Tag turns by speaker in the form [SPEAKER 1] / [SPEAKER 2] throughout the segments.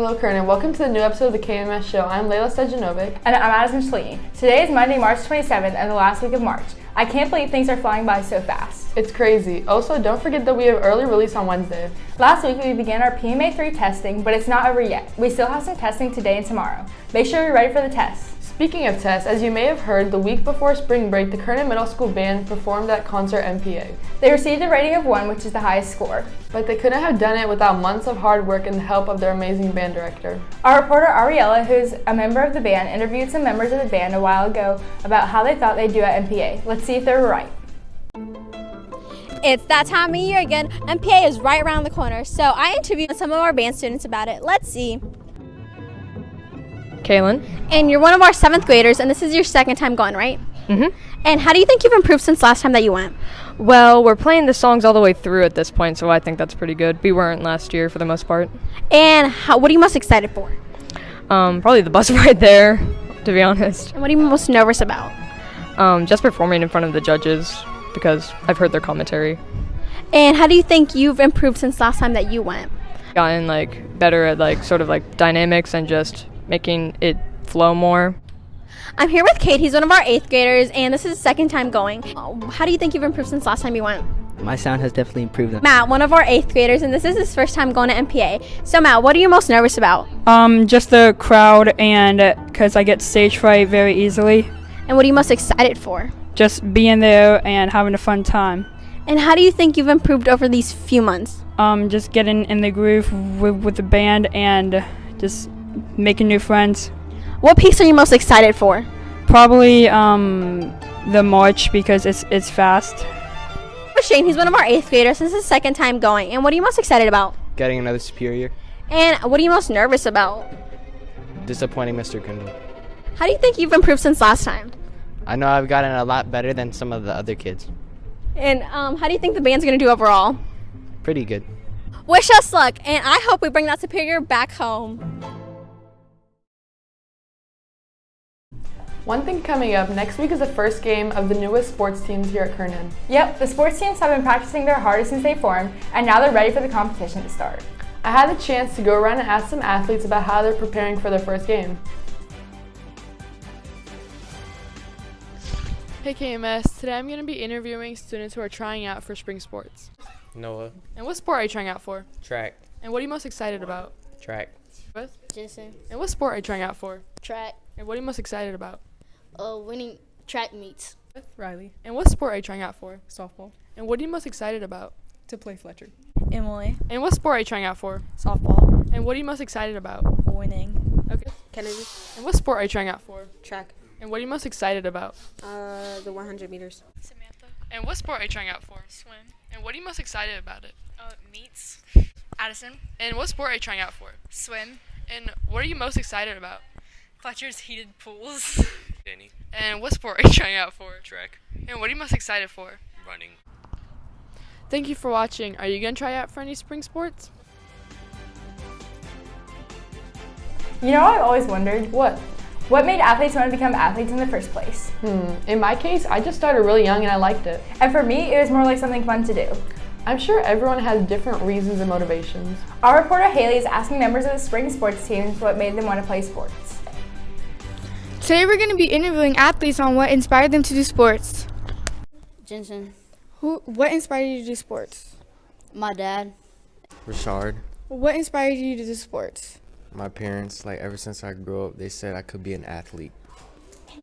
[SPEAKER 1] Hello, Kernan. Welcome to the new episode of the KMS Show. I'm Leila.
[SPEAKER 2] And I'm Addison. Today is Monday, March 27th, and the last week of March. I can't believe things are flying by so fast.
[SPEAKER 1] It's crazy. Also, don't forget that we have early release on Wednesday.
[SPEAKER 2] Last week, we began our PMA3 testing, but it's not over yet. We still have some testing today and tomorrow. Make sure you're ready for the tests.
[SPEAKER 1] Speaking of tests, as you may have heard, the week before spring break, the Kernan Middle School band performed at Concert MPA.
[SPEAKER 2] They received a rating of 1, which is the highest score.
[SPEAKER 1] But they couldn't have done it without months of hard work and the help of their amazing band director.
[SPEAKER 2] Our reporter Ariella, who's a member of the band, interviewed some members of the band a while ago about how they thought they'd do at MPA. Let's see if they were right.
[SPEAKER 3] It's that time of year again. MPA is right around the corner, so I interviewed some of our band students about it. Let's see.
[SPEAKER 4] Kaylin.
[SPEAKER 3] And you're one of our 7th graders, and this is your second time going, right?
[SPEAKER 4] Mm-hmm.
[SPEAKER 3] And how do you think you've improved since last time that you went?
[SPEAKER 4] Well, we're playing the songs all the way through at this point, so I think that's pretty good. We weren't last year for the most part.
[SPEAKER 3] And what are you most excited for?
[SPEAKER 4] Probably the bus ride there, to be honest.
[SPEAKER 3] And what are you most nervous about?
[SPEAKER 4] Just performing in front of the judges, because I've heard their commentary.
[SPEAKER 3] And how do you think you've improved since last time that you went?
[SPEAKER 4] Gotten better at sort of dynamics and just making it flow more.
[SPEAKER 3] I'm here with Kate. He's one of our 8th graders, and this is his second time going. How do you think you've improved since last time you went?
[SPEAKER 5] My sound has definitely improved.
[SPEAKER 3] Matt, one of our 8th graders, and this is his first time going to MPA. So Matt, what are you most nervous about?
[SPEAKER 6] Just the crowd, and because I get stage fright very easily.
[SPEAKER 3] And what are you most excited for?
[SPEAKER 6] Just being there and having a fun time.
[SPEAKER 3] And how do you think you've improved over these few months?
[SPEAKER 6] Just getting in the groove with the band and just making new friends.
[SPEAKER 3] What piece are you most excited for?
[SPEAKER 6] Probably the march, because it's fast.
[SPEAKER 3] Shane, he's one of our 8th graders. This is his second time going. And what are you most excited about?
[SPEAKER 7] Getting another superior.
[SPEAKER 3] And what are you most nervous about?
[SPEAKER 7] Disappointing Mr. Kendall.
[SPEAKER 3] How do you think you've improved since last time?
[SPEAKER 7] I know I've gotten a lot better than some of the other kids.
[SPEAKER 3] And how do you think the band's going to do overall?
[SPEAKER 7] Pretty good.
[SPEAKER 3] Wish us luck, and I hope we bring that superior back home.
[SPEAKER 1] One thing coming up, next week is the first game of the newest sports teams here at Kernan.
[SPEAKER 2] Yep, the sports teams have been practicing their hardest since they formed, and now they're ready for the competition to start.
[SPEAKER 1] I had the chance to go around and ask some athletes about how they're preparing for their first game. Hey KMS, today I'm going to be interviewing students who are trying out for spring sports.
[SPEAKER 8] Noah.
[SPEAKER 1] And what sport are you trying out for?
[SPEAKER 8] Track.
[SPEAKER 1] And what are you most excited about?
[SPEAKER 8] Track.
[SPEAKER 1] What?
[SPEAKER 9] Jason.
[SPEAKER 1] And what sport are you trying out for?
[SPEAKER 9] Track.
[SPEAKER 1] And what are you most excited about?
[SPEAKER 9] Winning track meets.
[SPEAKER 1] Riley. And what sport are you trying out for?
[SPEAKER 10] Softball.
[SPEAKER 1] And what are you most excited about?
[SPEAKER 10] To play Fletcher.
[SPEAKER 11] Emily.
[SPEAKER 1] And what sport are you trying out for?
[SPEAKER 11] Softball.
[SPEAKER 1] And what are you most excited about?
[SPEAKER 11] Winning.
[SPEAKER 1] Okay.
[SPEAKER 9] Kennedy.
[SPEAKER 1] And what sport are you trying out for?
[SPEAKER 9] Track.
[SPEAKER 1] And what are you most excited about?
[SPEAKER 9] The 100 meters.
[SPEAKER 11] Samantha.
[SPEAKER 1] And what sport are you trying out for?
[SPEAKER 11] Swim.
[SPEAKER 1] And what are you most excited about it?
[SPEAKER 11] Meets. Addison.
[SPEAKER 1] And what sport are you trying out for?
[SPEAKER 11] Swim.
[SPEAKER 1] And what are you most excited about?
[SPEAKER 11] Fletcher's heated pools.
[SPEAKER 8] Danny.
[SPEAKER 1] And what sport are you trying out for?
[SPEAKER 8] Track.
[SPEAKER 1] And what are you most excited for?
[SPEAKER 8] Running.
[SPEAKER 1] Thank you for watching. Are you going to try out for any spring sports?
[SPEAKER 2] You know, I've always wondered,
[SPEAKER 1] What?
[SPEAKER 2] what made athletes want to become athletes in the first place?
[SPEAKER 1] In my case, I just started really young and I liked it.
[SPEAKER 2] And for me, it was more like something fun to do.
[SPEAKER 1] I'm sure everyone has different reasons and motivations.
[SPEAKER 2] Our reporter Haley is asking members of the spring sports teams what made them want to play sports.
[SPEAKER 12] Today we're going to be interviewing athletes on what inspired them to do sports.
[SPEAKER 9] Jensen.
[SPEAKER 12] What inspired you to do sports?
[SPEAKER 9] My dad.
[SPEAKER 13] Rashard.
[SPEAKER 12] What inspired you to do sports?
[SPEAKER 13] My parents, ever since I grew up, they said I could be an athlete.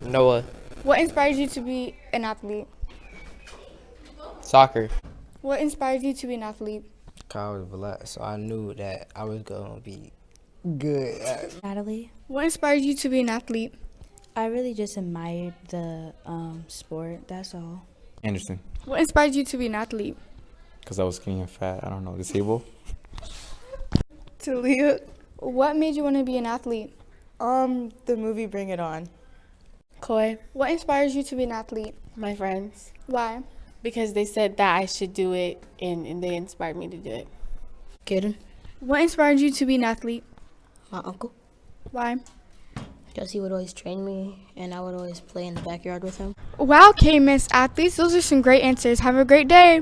[SPEAKER 7] Noah.
[SPEAKER 12] What inspired you to be an athlete?
[SPEAKER 7] Soccer.
[SPEAKER 12] What inspired you to be an athlete?
[SPEAKER 5] I was black, so I knew that I was going to be good at
[SPEAKER 14] Natalie.
[SPEAKER 12] What inspired you to be an athlete?
[SPEAKER 14] I really just admired the sport, that's all.
[SPEAKER 15] Anderson.
[SPEAKER 12] What inspired you to be an athlete?
[SPEAKER 15] Because I was skinny and fat, I don't know, disabled.
[SPEAKER 12] Talia. What made you want to be an athlete?
[SPEAKER 16] The movie Bring It On.
[SPEAKER 12] Koi. What inspires you to be an athlete?
[SPEAKER 16] My friends.
[SPEAKER 12] Why?
[SPEAKER 16] Because they said that I should do it, and they inspired me to do it.
[SPEAKER 9] Kaden.
[SPEAKER 12] What inspired you to be an athlete?
[SPEAKER 9] My uncle.
[SPEAKER 12] Why?
[SPEAKER 9] Because he would always train me, and I would always play in the backyard with him.
[SPEAKER 12] Wow, KMS athletes, those are some great answers. Have a great day.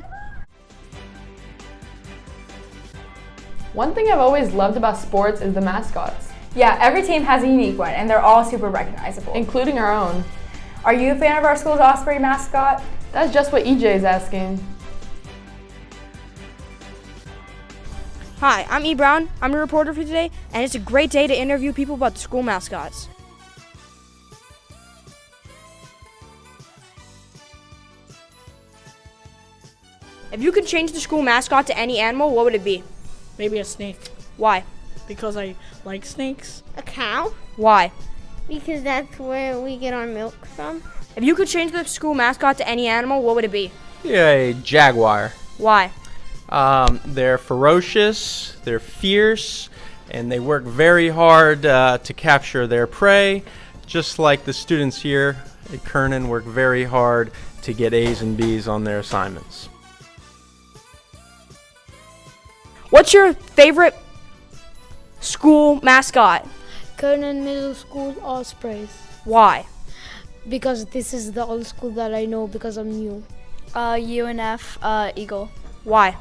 [SPEAKER 1] One thing I've always loved about sports is the mascots,
[SPEAKER 2] Yeah, every team has a unique one, and they're all super recognizable.
[SPEAKER 1] including our own.
[SPEAKER 2] Are you a fan of our school's Osprey mascot?
[SPEAKER 1] That's just what EJ is asking.
[SPEAKER 8] Hi, I'm E. Brown. I'm a reporter for today, and it's a great day to interview people about the school mascots. If you could change the school mascot to any animal, what would it be?
[SPEAKER 10] Maybe a snake,
[SPEAKER 8] Why?
[SPEAKER 10] because I like snakes.
[SPEAKER 3] A cow?
[SPEAKER 8] Why?
[SPEAKER 3] Because that's where we get our milk from.
[SPEAKER 8] If you could change the school mascot to any animal, what would it be?
[SPEAKER 17] Yeah, a jaguar.
[SPEAKER 8] Why?
[SPEAKER 17] They're ferocious, they're fierce, and they work very hard to capture their prey. Just like the students here at Kernan work very hard to get A's and B's on their assignments.
[SPEAKER 8] What's your favorite school mascot?
[SPEAKER 9] Kernan Middle School Ospreys.
[SPEAKER 8] Why?
[SPEAKER 9] Because this is the old school that I know because I'm new.
[SPEAKER 18] UNF Eagle.
[SPEAKER 8] Why?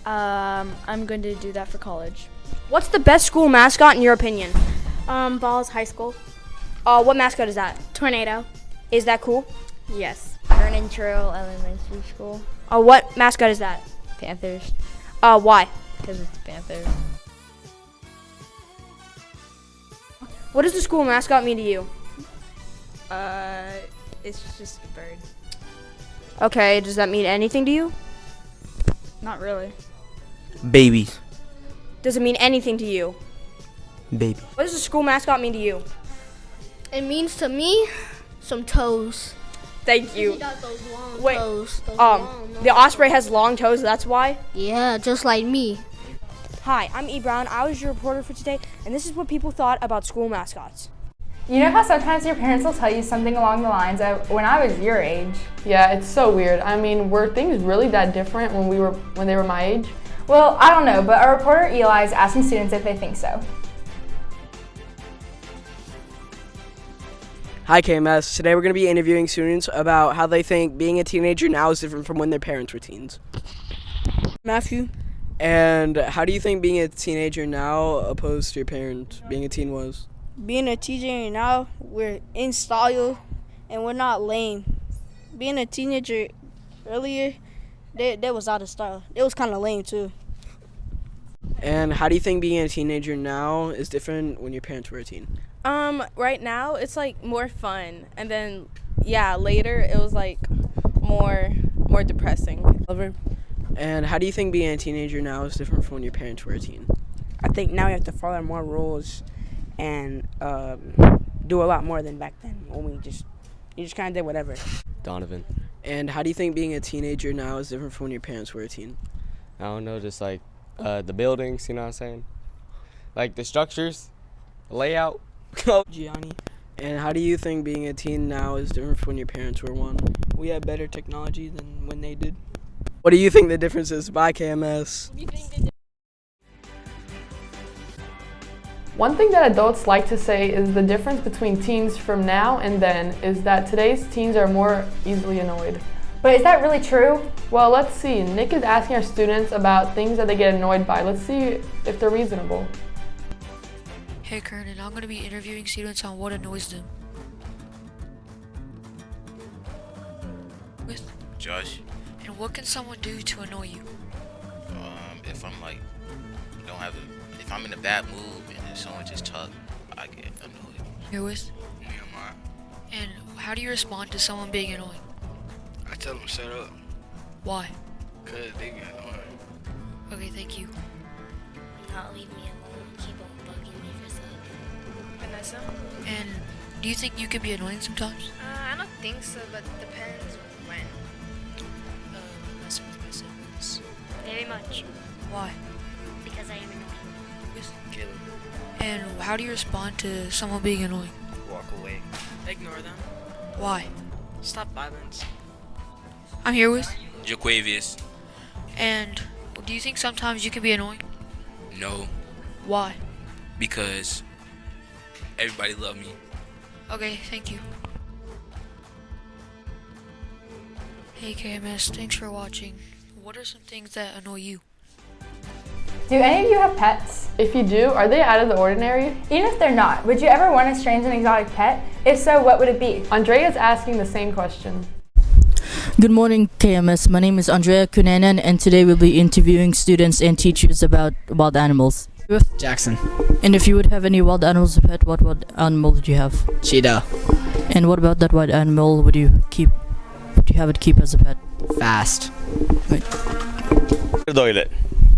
[SPEAKER 18] I'm going to do that for college.
[SPEAKER 8] What's the best school mascot in your opinion?
[SPEAKER 18] Balls High School.
[SPEAKER 8] What mascot is that?
[SPEAKER 18] Tornado.
[SPEAKER 8] Is that cool?
[SPEAKER 18] Yes.
[SPEAKER 19] Vernon Trail Elementary School.
[SPEAKER 8] What mascot is that?
[SPEAKER 19] Panthers.
[SPEAKER 8] Why?
[SPEAKER 19] Because it's Panthers.
[SPEAKER 8] What does the school mascot mean to you?
[SPEAKER 18] It's just a bird.
[SPEAKER 8] Okay, does that mean anything to you?
[SPEAKER 18] Not really.
[SPEAKER 5] Babies.
[SPEAKER 8] Does it mean anything to you?
[SPEAKER 5] Baby.
[SPEAKER 8] What does the school mascot mean to you?
[SPEAKER 9] It means to me some toes.
[SPEAKER 8] Thank you.
[SPEAKER 9] He got those long
[SPEAKER 8] Wait,
[SPEAKER 9] toes.
[SPEAKER 8] the osprey has long toes, that's why?
[SPEAKER 9] Yeah, just like me.
[SPEAKER 8] Hi, I'm E. Brown. I was your reporter for today, and this is what people thought about school mascots.
[SPEAKER 2] You know how sometimes your parents will tell you something along the lines of, when I was your age?
[SPEAKER 1] Yeah, it's so weird. I mean, were things really that different when they were my age?
[SPEAKER 2] Well, I don't know, but our reporter Eli is asking students if they think so.
[SPEAKER 20] Hi KMS, today we're going to be interviewing students about how they think being a teenager now is different from when their parents were teens.
[SPEAKER 10] Matthew.
[SPEAKER 20] And how do you think being a teenager now opposed to your parents being a teen was?
[SPEAKER 10] Being a teenager now, we're in style and we're not lame. Being a teenager earlier, that was out of style. It was kind of lame too.
[SPEAKER 20] And how do you think being a teenager now is different when your parents were a teen?
[SPEAKER 18] Right now it's like more fun, and then later it was like more depressing.
[SPEAKER 20] And how do you think being a teenager now is different from when your parents were a teen?
[SPEAKER 21] I think now you have to follow more rules and do a lot more than back then when you just kind of did whatever.
[SPEAKER 13] Donovan.
[SPEAKER 20] And how do you think being a teenager now is different from when your parents were a teen?
[SPEAKER 13] I don't know, just like the buildings, you know what I'm saying? Like the structures, the layout.
[SPEAKER 20] Gianni. And how do you think being a teen now is different from when your parents were one?
[SPEAKER 10] We have better technology than when they did.
[SPEAKER 20] What do you think the difference is? Bye, KMS.
[SPEAKER 1] One thing that adults like to say is the difference between teens from now and then is that today's teens are more easily annoyed.
[SPEAKER 2] But is that really true?
[SPEAKER 1] Well, let's see. Nick is asking our students about things that they get annoyed by. Let's see if they're reasonable.
[SPEAKER 22] Hey Kernan, I'm going to be interviewing students on what annoys them.
[SPEAKER 23] Josh.
[SPEAKER 22] And what can someone do to annoy you?
[SPEAKER 23] If I'm like, if I'm in a bad mood and then someone just talk, I get annoyed.
[SPEAKER 22] You're with?
[SPEAKER 23] Nehemiah.
[SPEAKER 22] And how do you respond to someone being annoying?
[SPEAKER 23] I tell them shut up.
[SPEAKER 22] Why?
[SPEAKER 23] Cause they get annoying.
[SPEAKER 22] Okay, thank you.
[SPEAKER 19] Not leave me alone. Keep on bugging me for stuff.
[SPEAKER 11] Vanessa?
[SPEAKER 22] And do you think you could be annoying sometimes?
[SPEAKER 11] I don't think so, but depends when.
[SPEAKER 22] Messing with my siblings.
[SPEAKER 19] Very much.
[SPEAKER 22] Why?
[SPEAKER 19] Because I am annoying.
[SPEAKER 23] Caleb.
[SPEAKER 22] And how do you respond to someone being annoying?
[SPEAKER 23] Walk away.
[SPEAKER 10] Ignore them.
[SPEAKER 22] Why?
[SPEAKER 10] Stop violence.
[SPEAKER 22] I'm here with.
[SPEAKER 23] Jaquavius.
[SPEAKER 22] And do you think sometimes you can be annoying?
[SPEAKER 23] No.
[SPEAKER 22] Why?
[SPEAKER 23] Because everybody love me.
[SPEAKER 22] Okay, thank you. Hey KMS, thanks for watching. What are some things that annoy you?
[SPEAKER 2] Do any of you have pets?
[SPEAKER 1] If you do, are they out of the ordinary?
[SPEAKER 2] Even if they're not, would you ever want a strange and exotic pet? If so, what would it be?
[SPEAKER 1] Andrea is asking the same question.
[SPEAKER 4] Good morning, KMS. My name is Andrea Kunanen, and today we'll be interviewing students and teachers about wild animals.
[SPEAKER 5] Jackson.
[SPEAKER 4] And if you would have any wild animals as a pet, what wild animal would you have?
[SPEAKER 5] Cheetah.
[SPEAKER 4] And what about that wild animal would you have it keep as a pet?
[SPEAKER 5] Fast.
[SPEAKER 6] Toilet.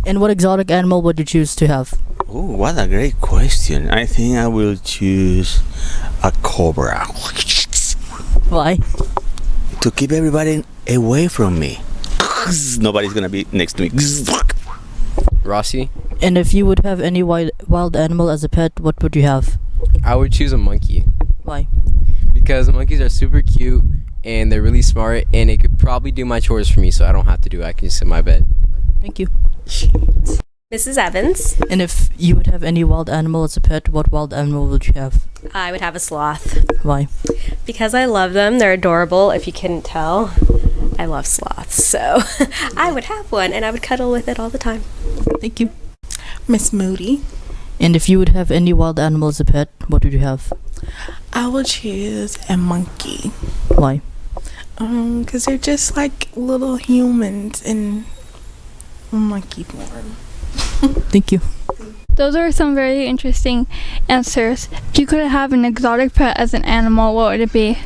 [SPEAKER 4] And what exotic animal would you choose to have?
[SPEAKER 6] Oh, what a great question. I think I will choose a cobra.
[SPEAKER 4] Why?
[SPEAKER 6] To keep everybody away from me. Nobody's gonna be next to me.
[SPEAKER 5] Rossi.
[SPEAKER 4] And if you would have any wild animal as a pet, what would you have?
[SPEAKER 5] I would choose a monkey.
[SPEAKER 4] Why?
[SPEAKER 5] Because monkeys are super cute and they're really smart, and it could probably do my chores for me, so I don't have to do it. I can just sit in my bed.
[SPEAKER 4] Thank you.
[SPEAKER 7] Mrs. Evans.
[SPEAKER 4] And if you would have any wild animal as a pet, what wild animal would you have?
[SPEAKER 7] I would have a sloth.
[SPEAKER 4] Why?
[SPEAKER 7] Because I love them. They're adorable, if you couldn't tell. I love sloths, so I would have one, and I would cuddle with it all the time.
[SPEAKER 4] Thank you.
[SPEAKER 24] Miss Moody.
[SPEAKER 4] And if you would have any wild animal as a pet, what would you have?
[SPEAKER 24] I would choose a monkey.
[SPEAKER 4] Why?
[SPEAKER 24] 'Cause they're just like little humans in monkey form.
[SPEAKER 4] Thank you.
[SPEAKER 12] Those are some very interesting answers. If you could have an exotic pet as an animal, what would it be?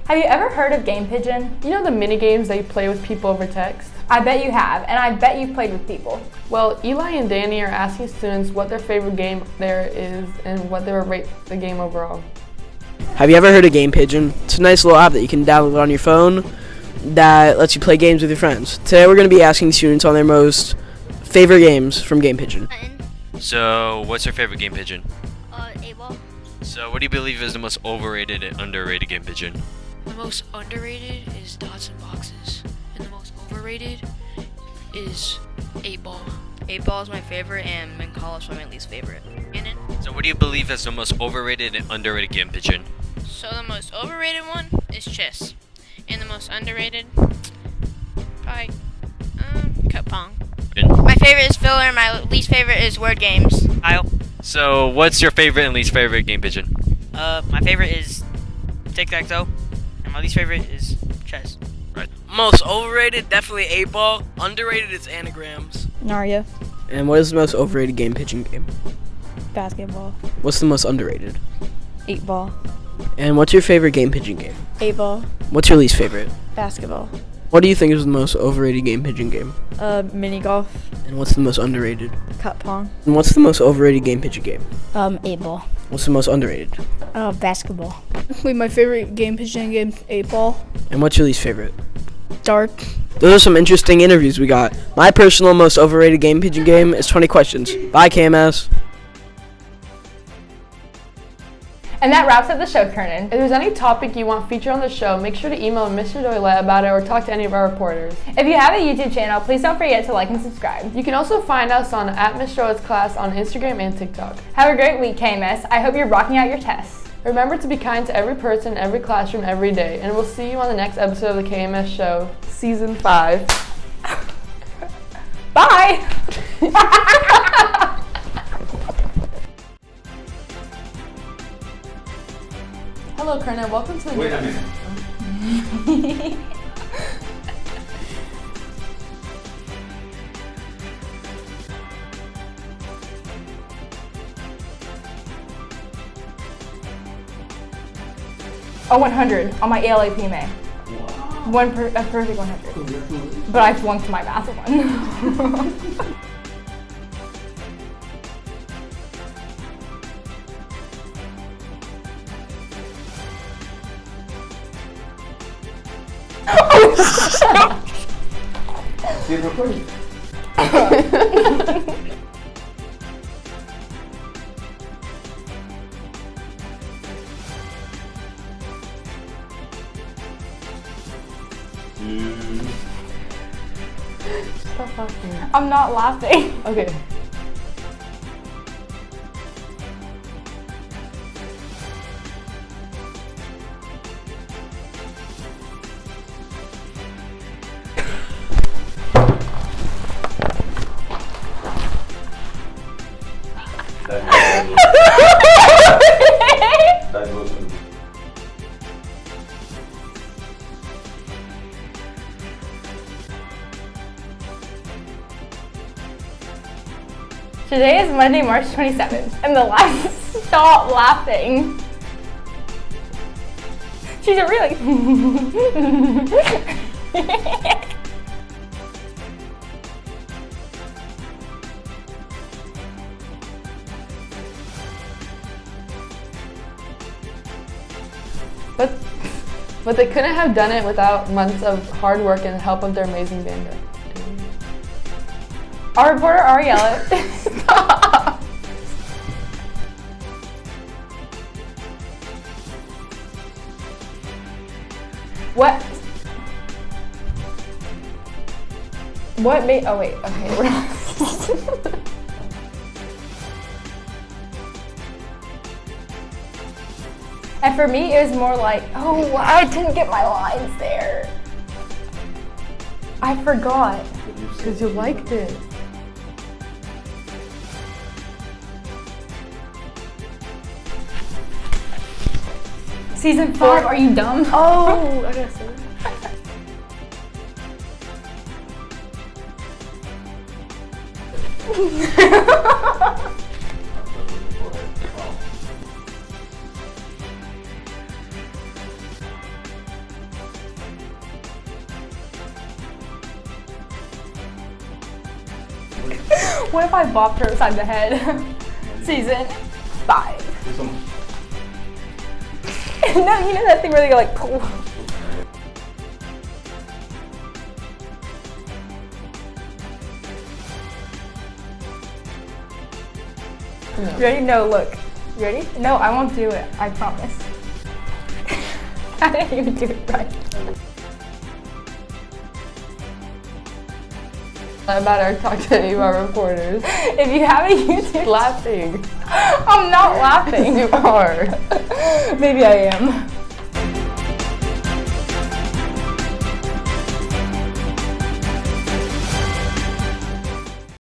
[SPEAKER 2] Have you ever heard of Game Pigeon?
[SPEAKER 1] You know the mini games that you play with people over text?
[SPEAKER 2] I bet you have, and I bet you've played with people.
[SPEAKER 1] Well, Eli and Danny are asking students what their favorite game there is and what they would rate the game overall.
[SPEAKER 20] Have you ever heard of Game Pigeon? It's a nice little app that you can download on your phone that lets you play games with your friends. Today we're going to be asking students on their most favorite games from Game Pigeon.
[SPEAKER 25] So, what's your favorite Game Pigeon?
[SPEAKER 19] 8-ball.
[SPEAKER 25] So, what do you believe is the most overrated and underrated Game Pigeon?
[SPEAKER 22] The most underrated is dots and boxes, and the most overrated is 8-ball.
[SPEAKER 11] 8-ball is my favorite, and Mancala is my least favorite.
[SPEAKER 25] So, what do you believe is the most overrated and underrated Game Pigeon?
[SPEAKER 11] So the most overrated one is chess, and the most underrated, probably, cup pong. My favorite is filler, and my least favorite is word games.
[SPEAKER 25] Kyle. So, what's your favorite and least favorite Game Pigeon?
[SPEAKER 26] My favorite is tic-tac-toe, and my least favorite is chess.
[SPEAKER 25] Right.
[SPEAKER 20] Most overrated, definitely 8-ball. Underrated is anagrams.
[SPEAKER 8] Narya.
[SPEAKER 20] And what is the most overrated Game Pigeon game?
[SPEAKER 8] Basketball.
[SPEAKER 20] What's the most underrated?
[SPEAKER 8] 8-ball.
[SPEAKER 20] And what's your favorite Game Pigeon game?
[SPEAKER 8] 8-ball.
[SPEAKER 20] What's your least favorite?
[SPEAKER 8] Basketball.
[SPEAKER 20] What do you think is the most overrated Game Pigeon game?
[SPEAKER 8] Mini golf.
[SPEAKER 20] And what's the most underrated?
[SPEAKER 8] Cup pong.
[SPEAKER 20] And what's the most overrated Game Pigeon game?
[SPEAKER 9] 8-ball.
[SPEAKER 20] What's the most underrated?
[SPEAKER 9] Basketball.
[SPEAKER 12] Wait, my favorite Game Pigeon game, 8-ball.
[SPEAKER 20] And what's your least favorite?
[SPEAKER 12] Dart.
[SPEAKER 20] Those are some interesting interviews we got. My personal most overrated Game Pigeon game is 20 questions. Bye, KMS.
[SPEAKER 2] And that wraps up the show, Kernan.
[SPEAKER 1] If there's any topic you want featured on the show, make sure to email Mr. Doyle about it or talk to any of our reporters.
[SPEAKER 2] If you have a YouTube channel, please don't forget to like and subscribe.
[SPEAKER 1] You can also find us on @Mr. on Instagram and TikTok.
[SPEAKER 2] Have a great week, KMS. I hope you're rocking out your tests.
[SPEAKER 1] Remember to be kind to every person, every classroom, every day. And we'll see you on the next episode of the KMS Show, Season 5.
[SPEAKER 2] Bye!
[SPEAKER 1] Hello, Kernan. Welcome to the
[SPEAKER 15] Wait a minute.
[SPEAKER 2] A 100 on my ALA PMA. A perfect 100. But I flunked my math one.
[SPEAKER 1] Stop laughing.
[SPEAKER 2] I'm not laughing.
[SPEAKER 1] Okay.
[SPEAKER 2] Today is Monday, March 27th, and the lights stop laughing. She's a really.
[SPEAKER 1] But they couldn't have done it without months of hard work and help of their amazing band.
[SPEAKER 2] Our reporter Ariella. Stop. What? What made? Oh wait. Okay. We're not. And for me, it was more like, oh, I didn't get my lines there. I forgot.
[SPEAKER 1] Because you liked it.
[SPEAKER 2] Season 5, are you dumb?
[SPEAKER 1] Oh, I gotta say that.
[SPEAKER 2] What if I bopped her upside the head? Season 5. No, you know that thing where they go like. No. You ready? No, look. You ready? No, I won't do it. I promise. I didn't even do it right.
[SPEAKER 1] I better talk to any of our reporters.
[SPEAKER 2] If you have a YouTube,
[SPEAKER 1] laughing.
[SPEAKER 2] I'm not laughing.
[SPEAKER 1] You are.
[SPEAKER 2] Maybe I am.